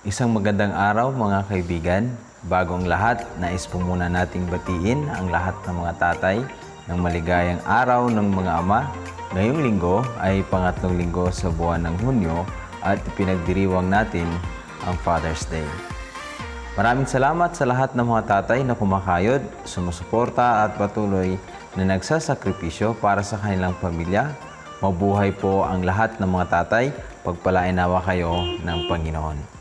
Isang magandang araw mga kaibigan. Bagong lahat, nais po muna nating batiin ang lahat ng mga tatay ng maligayang araw ng mga ama. Ngayong linggo ay pangatlong linggo sa buwan ng Hunyo at pinagdiriwang natin ang Father's Day. Maraming salamat sa lahat ng mga tatay na kumakayod, sumusuporta at patuloy na nagsasakripisyo para sa kanilang pamilya. Mabuhay po ang lahat ng mga tatay. Pagpalain nawa kayo ng Panginoon.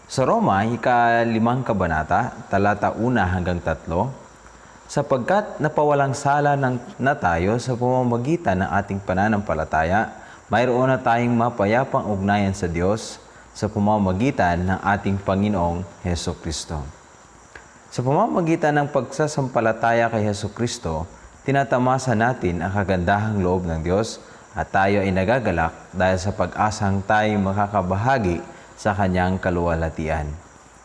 Sa Roma, ika-5 kabanata, talata 1 hanggang 3, sapagkat napawalang sala na tayo sa pamamagitan ng ating pananampalataya, mayroon na tayong mapayapang ugnayan sa Diyos sa pamamagitan ng ating Panginoong Hesukristo. Sa pamamagitan ng pagsasampalataya kay Hesukristo, tinatamasa natin ang kagandahang loob ng Diyos at tayo ay nagagalak dahil sa pag-asang tayo makakabahagi sa kanyang kaluwalhatian.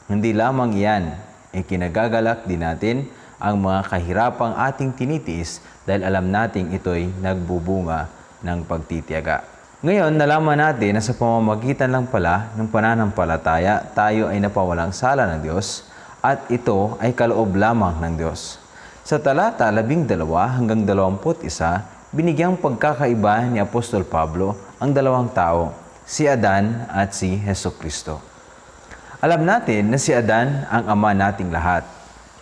Hindi lamang iyan, ikinagagalak din natin ang mga kahirapang ating tinitiis dahil alam nating ito'y nagbubunga ng pagtitiyaga. Ngayon, nalaman natin na sa pamamagitan lang pala ng pananampalataya, tayo ay napawalang sala ng Diyos at ito ay kaloob lamang ng Diyos. Sa talata 12 hanggang 21, binigyang pagkakaiba ni Apostol Pablo ang dalawang tao, si Adan at si Hesukristo. Alam natin na si Adan ang ama nating lahat.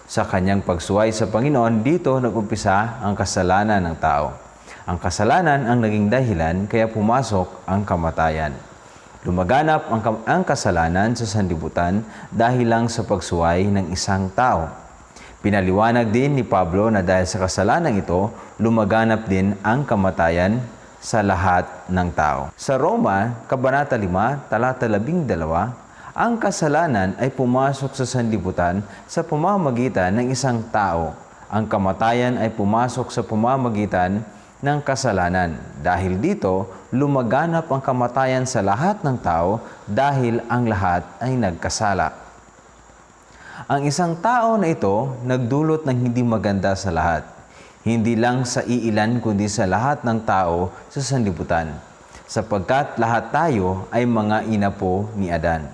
Sa kanyang pagsuway sa Panginoon, dito nag-umpisa ang kasalanan ng tao. Ang kasalanan ang naging dahilan kaya pumasok ang kamatayan. Lumaganap ang kasalanan sa sanlibutan dahil lang sa pagsuway ng isang tao. Pinaliwanag din ni Pablo na dahil sa kasalanan ito, lumaganap din ang kamatayan sa lahat ng tao. Sa Roma, Kabanata 5, talata 12, ang kasalanan ay pumasok sa sanlibutan sa pamamagitan ng isang tao. Ang kamatayan ay pumasok sa pamamagitan ng kasalanan. Dahil dito, lumaganap ang kamatayan sa lahat ng tao dahil ang lahat ay nagkasala. Ang isang tao na ito nagdulot ng hindi maganda sa lahat. Hindi lang sa iilan kundi sa lahat ng tao sa sanlibutan, sapagkat lahat tayo ay mga inapo ni Adan.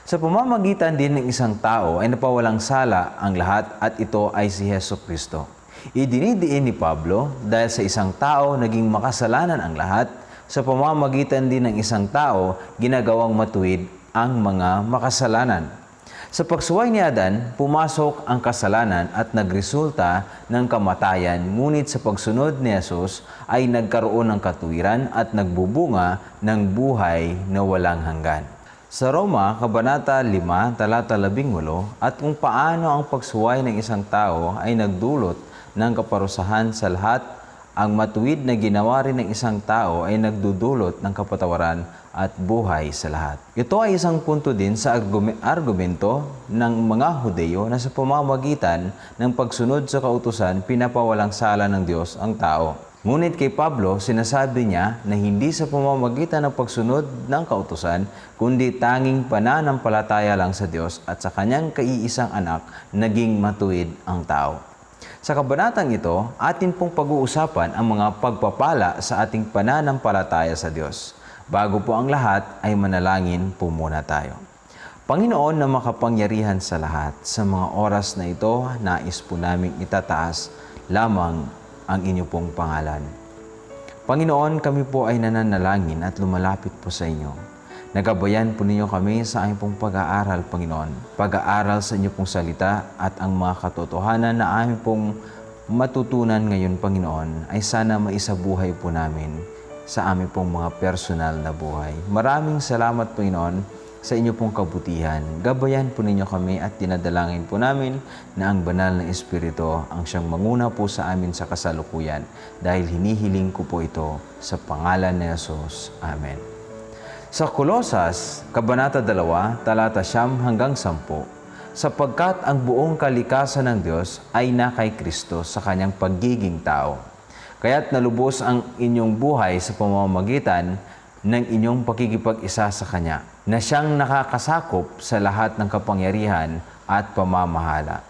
Sa pamamagitan din ng isang tao ay napawalang sala ang lahat at ito ay si Hesukristo. Idinidiin ni Pablo dahil sa isang tao naging makasalanan ang lahat, sa pamamagitan din ng isang tao ginagawang matuwid ang mga makasalanan. Sa pagsuway ni Adan, pumasok ang kasalanan at nagresulta ng kamatayan, ngunit sa pagsunod ni Jesus ay nagkaroon ng katuwiran at nagbubunga ng buhay na walang hanggan. Sa Roma, Kabanata 5, talata 18, at kung paano ang pagsuway ng isang tao ay nagdulot ng kaparusahan sa lahat, ang matuwid na ginawa rin ng isang tao ay nagdudulot ng kapatawaran at buhay sa lahat. Ito ay isang punto din sa argumento ng mga Hudyo na sa pamamagitan ng pagsunod sa kautusan, pinapawalang sala ng Diyos ang tao. Ngunit kay Pablo, sinasabi niya na hindi sa pamamagitan ng pagsunod ng kautusan, kundi tanging pananampalataya lang sa Diyos at sa kanyang kaiisang anak, naging matuwid ang tao. Sa kabanatang ito, atin pong pag-uusapan ang mga pagpapala sa ating pananampalataya sa Diyos. Bago po ang lahat ay manalangin po muna tayo. Panginoon na makapangyarihan sa lahat, sa mga oras na ito, nais po naming itataas lamang ang inyo pong pangalan. Panginoon, kami po ay nananalangin at lumalapit po sa inyo. Nagabayan po ninyo kami sa aming pong pag-aaral, Panginoon. Pag-aaral sa inyo pong salita at ang mga katotohanan na aming pong matutunan ngayon, Panginoon, ay sana maisabuhay po namin sa aming pong mga personal na buhay. Maraming salamat, Panginoon, sa inyo pong kabutihan. Gabayan po ninyo kami at dinadalangin po namin na ang banal na Espiritu ang siyang manguna po sa amin sa kasalukuyan dahil hinihiling ko po ito sa pangalan ni Jesus. Amen. Sa Kolosas, Kabanata 2, talata 9 hanggang 10, sapagkat ang buong kalikasan ng Diyos ay na kay Kristo sa kanyang pagiging tao. Kaya't nalubos ang inyong buhay sa pamamagitan ng inyong pakikipag-isa sa Kanya. na siyang nakakasakop sa lahat ng kapangyarihan at pamamahala.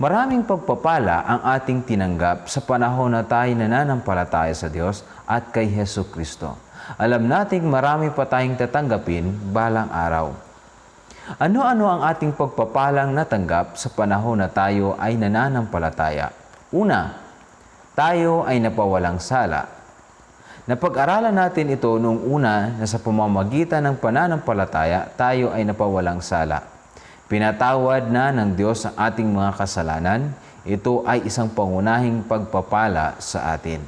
Maraming pagpapala ang ating tinanggap sa panahon na tayo nananampalataya sa Diyos at kay Hesus Kristo. Alam nating marami pa tayong tatanggapin balang araw. Ano-ano ang ating pagpapalang natanggap sa panahon na tayo ay nananampalataya? Una, tayo ay napawalang sala. Napag-aralan natin ito noong una na sa pamamagitan ng pananampalataya, tayo ay napawalang sala. Pinatawad na ng Diyos ang ating mga kasalanan. Ito ay isang pangunahing pagpapala sa atin.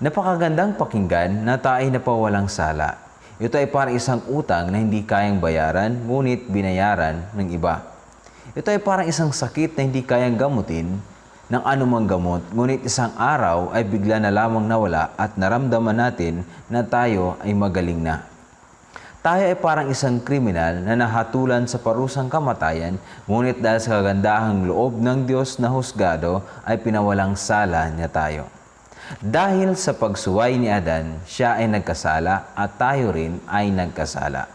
Napakagandang pakinggan na tayo ay napawalang sala. Ito ay parang isang utang na hindi kayang bayaran, ngunit binayaran ng iba. Ito ay parang isang sakit na hindi kayang gamutin ng anumang gamot, ngunit isang araw ay bigla na lamang nawala at naramdaman natin na tayo ay magaling na. Tayo ay parang isang kriminal na nahatulan sa parusang kamatayan, ngunit dahil sa kagandahang loob ng Diyos na husgado ay pinawalang sala niya tayo. Dahil sa pagsuway ni Adan, siya ay nagkasala at tayo rin ay nagkasala.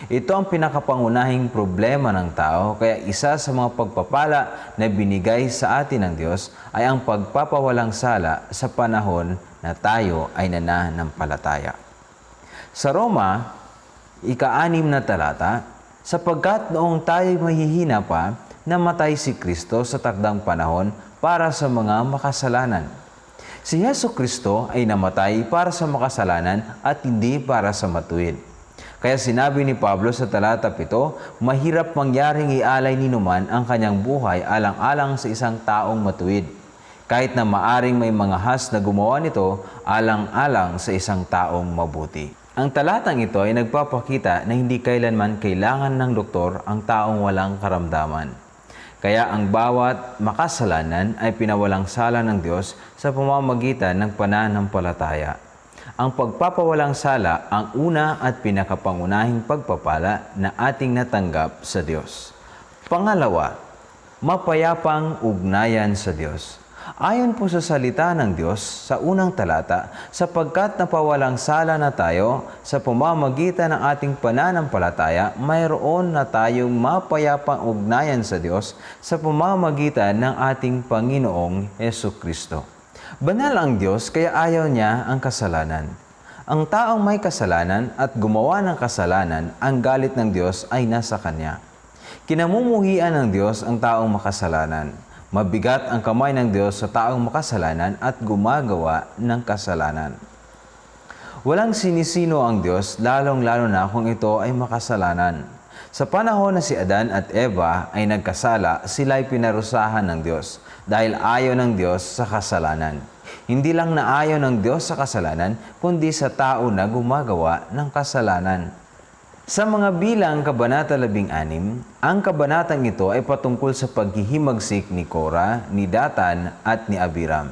Ito ang pinakapangunahing problema ng tao, kaya isa sa mga pagpapala na binigay sa atin ng Diyos ay ang pagpapawalang sala sa panahon na tayo ay nananampalataya. Sa Roma, ika-6 na talata, sapagkat noong tayo mahihina pa, namatay si Kristo sa takdang panahon para sa mga makasalanan. Si Hesus Kristo ay namatay para sa makasalanan at hindi para sa matuwid. Kaya sinabi ni Pablo sa talata 7, mahirap mangyaring ialay ni numan ang kanyang buhay alang-alang sa isang taong matuwid. Kahit na maaring may mga has na gumawa nito alang-alang sa isang taong mabuti. Ang talatang ito ay nagpapakita na hindi kailanman kailangan ng doktor ang taong walang karamdaman. Kaya ang bawat makasalanan ay pinawalang sala ng Diyos sa pamamagitan ng pananampalataya. Ang pagpapawalang sala ang una at pinakapangunahing pagpapala na ating natanggap sa Diyos. Pangalawa, mapayapang ugnayan sa Diyos. Ayon po sa salita ng Diyos sa unang talata, sapagkat napawalang sala na tayo sa pamamagitan ng ating pananampalataya, mayroon na tayong mapayapang ugnayan sa Diyos sa pamamagitan ng ating Panginoong Hesukristo. Banal ang Diyos kaya ayaw niya ang kasalanan. Ang taong may kasalanan at gumawa ng kasalanan, ang galit ng Diyos ay nasa kanya. Kinamumuhian ng Diyos ang taong makasalanan. Mabigat ang kamay ng Diyos sa taong makasalanan at gumagawa ng kasalanan. Walang sinisino ang Diyos, lalong-lalo na kung ito ay makasalanan. Sa panahon na si Adan at Eva ay nagkasala, sila ay pinarusahan ng Diyos dahil ayaw ng Diyos sa kasalanan. Hindi lang na ayaw ng Diyos sa kasalanan, kundi sa tao na gumagawa ng kasalanan. Sa mga bilang Kabanata 16, ang kabanatang ito ay patungkol sa paghihimagsik ni Korah, ni Datan at ni Abiram.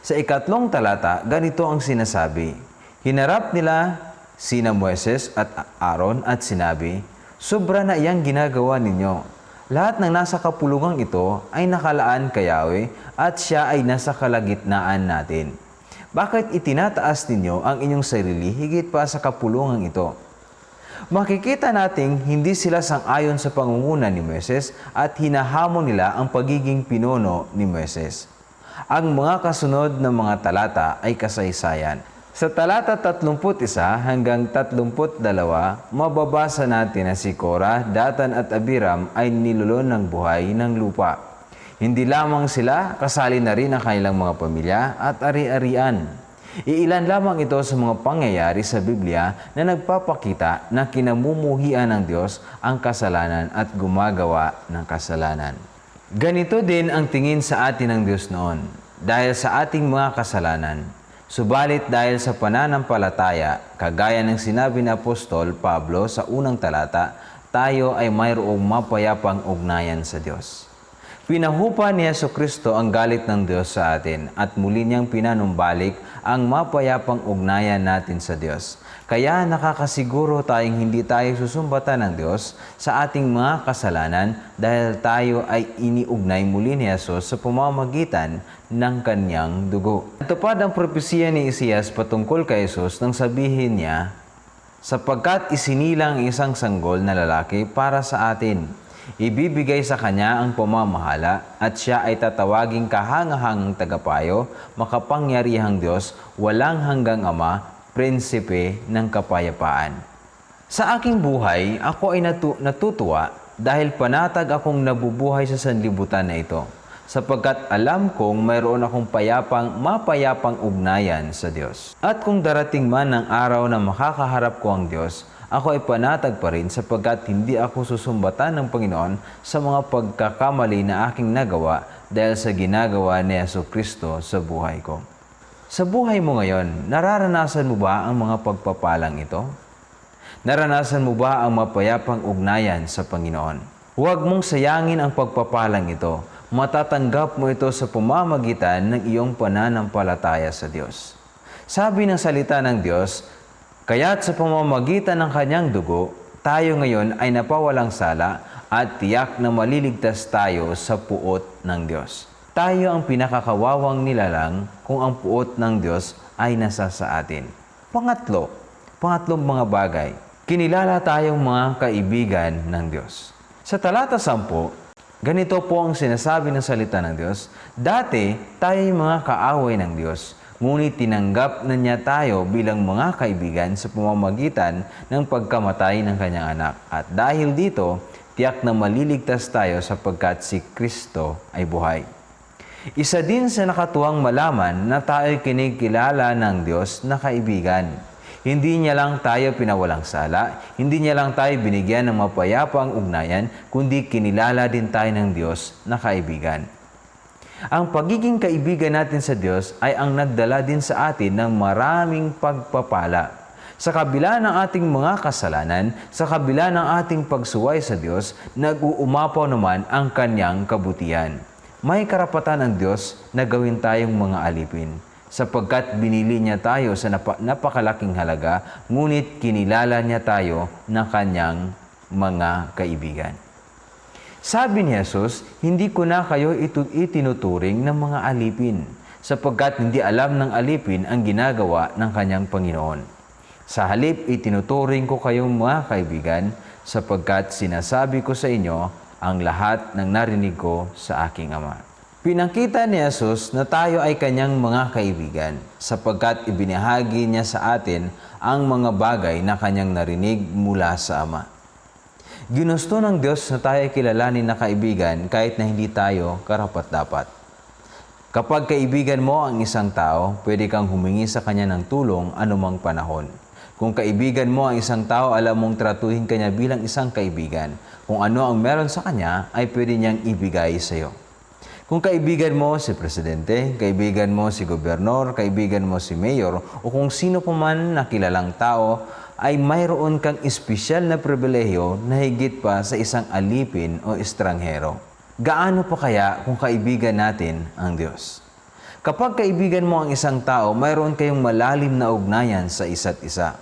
Sa ikatlong talata, ganito ang sinasabi, hinarap nila sina Moises at Aaron at sinabi, sobra na iyang ginagawa ninyo. Lahat ng nasa kapulungang ito ay nakalaan kay Yahweh at siya ay nasa kalagitnaan natin. Bakit itinataas ninyo ang inyong sarili higit pa sa kapulungang ito? Makikita nating hindi sila sang-ayon sa pangunguna ni Moises at hinahamon nila ang pagiging pinuno ni Moises. Ang mga kasunod na mga talata ay kasaysayan. Sa talata 31 hanggang 32, mababasa natin na si Korah, Datan at Abiram ay nilulon ng buhay ng lupa. Hindi lamang sila, kasali na rin ang kanilang mga pamilya at ari-arian. Iilan lamang ito sa mga pangyayari sa Biblia na nagpapakita na kinamumuhian ng Diyos ang kasalanan at gumagawa ng kasalanan. Ganito din ang tingin sa atin ng Diyos noon, dahil sa ating mga kasalanan. Subalit dahil sa pananampalataya, kagaya ng sinabi ni Apostol Pablo sa unang talata, tayo ay mayroong mapayapang ugnayan sa Diyos. Pinahupa ni Jesucristo ang galit ng Diyos sa atin at muli niyang pinanumbalik ang mapayapang ugnayan natin sa Diyos. Kaya nakakasiguro tayong hindi tayo susumbatan ng Diyos sa ating mga kasalanan dahil tayo ay iniugnay muli ni Jesus sa pamamagitan ng kanyang dugo. Natupad ang propesiya ni Isias patungkol kay Jesus nang sabihin niya, sapagkat isinilang isang sanggol na lalaki para sa atin. Ibibigay sa kanya ang pamamahala at siya ay tatawaging kahangahangang tagapayo, makapangyarihang Diyos, walang hanggang Ama, prinsipe ng kapayapaan. Sa aking buhay, ako ay natutuwa dahil panatag akong nabubuhay sa sanlibutan na ito, sapagkat alam kong mayroon akong mapayapang ugnayan sa Diyos. At kung darating man ang araw na makakaharap ko ang Diyos, ako ay panatag pa rin sapagkat hindi ako susumbatan ng Panginoon sa mga pagkakamali na aking nagawa dahil sa ginagawa ni Jesucristo sa buhay ko. Sa buhay mo ngayon, nararanasan mo ba ang mga pagpapalang ito? Naranasan mo ba ang mapayapang ugnayan sa Panginoon? Huwag mong sayangin ang pagpapalang ito. Matatanggap mo ito sa pamamagitan ng iyong pananampalataya sa Diyos. Sabi ng salita ng Diyos, kaya't sa pamamagitan ng kanyang dugo, tayo ngayon ay napawalang sala at tiyak na maliligtas tayo sa puot ng Diyos. Tayo ang pinakakawawang nilalang kung ang puot ng Diyos ay nasa sa atin. Pangatlong mga bagay, kinilala tayong mga kaibigan ng Diyos. Sa talata 10, ganito po ang sinasabi ng salita ng Diyos, dati tayo'y mga kaaway ng Diyos, ngunit tinanggap na niya tayo bilang mga kaibigan sa pamamagitan ng pagkamatay ng kanyang anak. At dahil dito, tiyak na maliligtas tayo sapagkat si Kristo ay buhay. Isa din sa nakatuwang malaman na tayo'y kinikilala ng Diyos na kaibigan. Hindi niya lang tayo pinawalang sala, hindi niya lang tayo binigyan ng mapayapang ugnayan, kundi kinilala din tayo ng Diyos na kaibigan. Ang pagiging kaibigan natin sa Diyos ay ang nagdala din sa atin ng maraming pagpapala. Sa kabila ng ating mga kasalanan, sa kabila ng ating pagsuway sa Diyos, nag-uumapaw naman ang kanyang kabutihan. May karapatan ang Diyos na gawin tayong mga alipin, sapagkat binili niya tayo sa napakalaking halaga, ngunit kinilala niya tayo na kanyang mga kaibigan. Sabi ni Jesus, hindi ko na kayo itinuturing ng mga alipin, sapagkat hindi alam ng alipin ang ginagawa ng kanyang Panginoon. Sa halip, itinuturing ko kayong mga kaibigan, sapagkat sinasabi ko sa inyo ang lahat ng narinig ko sa aking Ama. Pinakita ni Jesus na tayo ay kanyang mga kaibigan sapagkat ibinahagi niya sa atin ang mga bagay na kanyang narinig mula sa Ama. Ginusto ng Diyos na tayo ay kilalanin na kaibigan kahit na hindi tayo karapat-dapat. Kapag kaibigan mo ang isang tao, pwede kang humingi sa kanya ng tulong anumang panahon. Kung kaibigan mo ang isang tao, alam mong tratuhin kanya bilang isang kaibigan. Kung ano ang meron sa kanya, ay pwede niyang ibigay sa iyo. Kung kaibigan mo si presidente, kaibigan mo si gobernador, kaibigan mo si mayor, o kung sino pa man na kilalang tao, ay mayroon kang espesyal na pribilehiyo na higit pa sa isang alipin o estranghero. Gaano pa kaya kung kaibigan natin ang Diyos? Kapag kaibigan mo ang isang tao, mayroon kayong malalim na ugnayan sa isa't isa.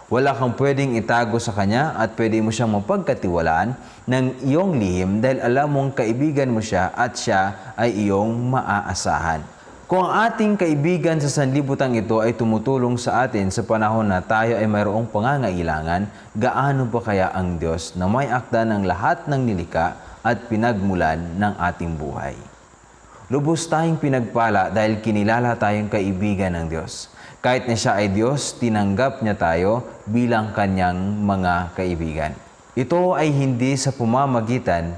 Wala kang pwedeng itago sa kanya at pwede mo siyang mapagkatiwalaan ng iyong lihim dahil alam mong kaibigan mo siya at siya ay iyong maaasahan. Kung ang ating kaibigan sa sanlibutan ito ay tumutulong sa atin sa panahon na tayo ay mayroong pangangailangan, gaano ba kaya ang Diyos na may akda ng lahat ng nilikha at pinagmulan ng ating buhay? Lubos tayong pinagpala dahil kinilala tayong kaibigan ng Diyos. Kahit na siya ay Diyos, tinanggap niya tayo bilang kanyang mga kaibigan. Ito ay hindi sa pamamagitan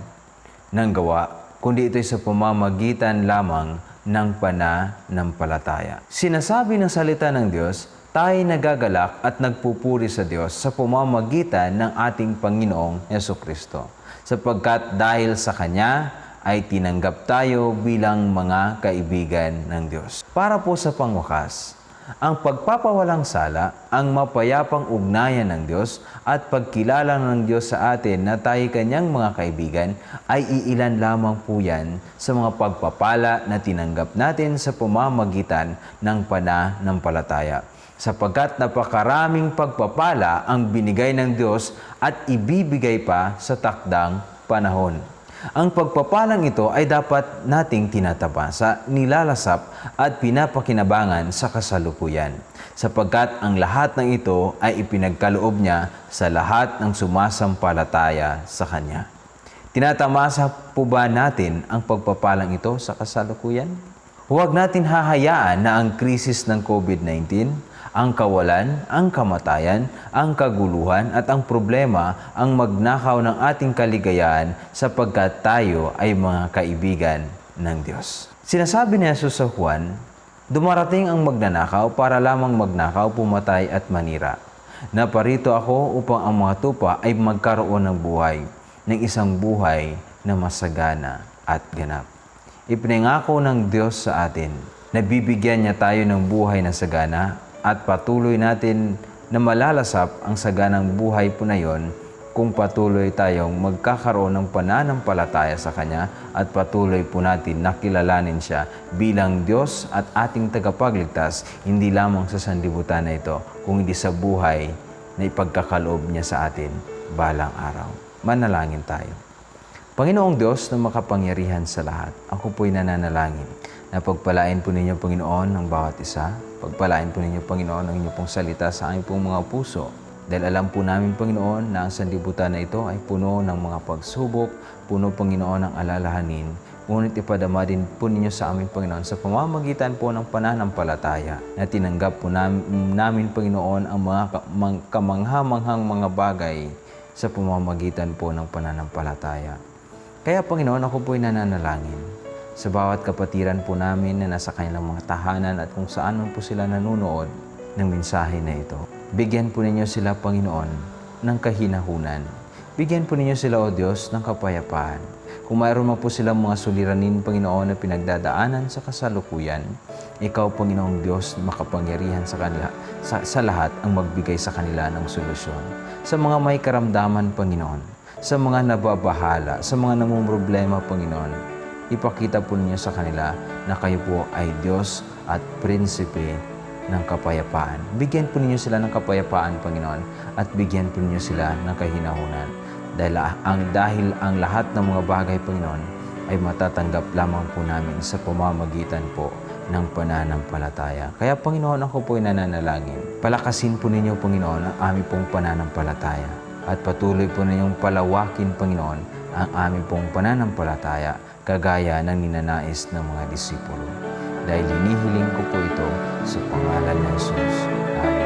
ng gawa, kundi ito ay sa pamamagitan lamang ng pananampalataya. Sinasabi ng salita ng Diyos, tayo nagagalak at nagpupuri sa Diyos sa pamamagitan ng ating Panginoong Jesucristo. Sapagkat dahil sa Kanya ay tinanggap tayo bilang mga kaibigan ng Diyos. Para po sa pangwakas, ang pagpapawalang sala, ang mapayapang ugnayan ng Diyos at pagkilala ng Diyos sa atin na tayo kanyang mga kaibigan ay iilan lamang po yan sa mga pagpapala na tinanggap natin sa pamamagitan ng pananampalataya. Sapagkat napakaraming pagpapala ang binigay ng Diyos at ibibigay pa sa takdang panahon. Ang pagpapalang ito ay dapat nating tinatabasa, nilalasap at pinapakinabangan sa kasalukuyan, sapagkat ang lahat ng ito ay ipinagkaloob niya sa lahat ng sumasampalataya sa Kanya. Tinatamasa po ba natin ang pagpapalang ito sa kasalukuyan? Huwag natin hahayaan na ang krisis ng COVID-19, ang kawalan, ang kamatayan, ang kaguluhan at ang problema ang magnakaw ng ating kaligayahan sapagkat tayo ay mga kaibigan ng Diyos. Sinasabi ni Jesus sa Juan, dumarating ang magnanakaw para lamang magnakaw, pumatay at manira. Naparito ako upang ang mga tupa ay magkaroon ng buhay, ng isang buhay na masagana at ganap. Ipinangako ng Diyos sa atin na bibigyan niya tayo ng buhay na sagana at patuloy natin na malalasap ang saganang buhay po na yon kung patuloy tayong magkakaroon ng pananampalataya sa Kanya at patuloy po natin nakilalanin Siya bilang Diyos at ating tagapagligtas, hindi lamang sa sanlibutan na ito, kung hindi sa buhay na ipagkakaloob niya sa atin balang araw. Manalangin tayo. Panginoong Diyos na makapangyarihan sa lahat, ako po'y nananalangin na pagpalain po ninyo, Panginoon, ng bawat isa. Pagpalain po ninyo, Panginoon, ang inyong pong salita sa aming pong mga puso. Dahil alam po namin, Panginoon, na ang sanlibutan na ito ay puno ng mga pagsubok, puno, Panginoon, ng alalahanin. Ngunit ipadama din po ninyo sa amin, Panginoon, sa pamamagitan po ng pananampalataya na tinanggap po namin, Panginoon, ang mga kamangha-manghang mga bagay sa pamamagitan po ng pananampalataya. Kaya, Panginoon, ako po'y nananalangin sa bawat kapatiran po namin na nasa kanilang mga tahanan at kung saan man po sila nanonood ng mensahe na ito. Bigyan po ninyo sila, Panginoon, ng kahinahunan. Bigyan po ninyo sila, O Diyos, ng kapayapaan. Kung mayroon man po silang mga suliranin, Panginoon, na pinagdadaanan sa kasalukuyan, Ikaw, Panginoong Diyos, makapangyarihan sa kanila, sa lahat ang magbigay sa kanila ng solusyon. Sa mga may karamdaman, Panginoon, sa mga nababahala, sa mga namumroblema, Panginoon, ipakita po ninyo sa kanila na kayo po ay Diyos at Prinsipe ng kapayapaan. Bigyan po ninyo sila ng kapayapaan, Panginoon, at bigyan po ninyo sila ng kahinahunan. Dahil ang lahat ng mga bagay, Panginoon, ay matatanggap lamang po namin sa pamamagitan po ng pananampalataya. Kaya, Panginoon, ako po'y nananalangin. Palakasin po ninyo, Panginoon, ang aming pong pananampalataya. At patuloy po ninyong palawakin, Panginoon, ang aming pong pananampalataya kagaya ng ninanais ng mga disipulo. Dahil hinihiling ko po ito sa pangalan ng Jesus. Amen.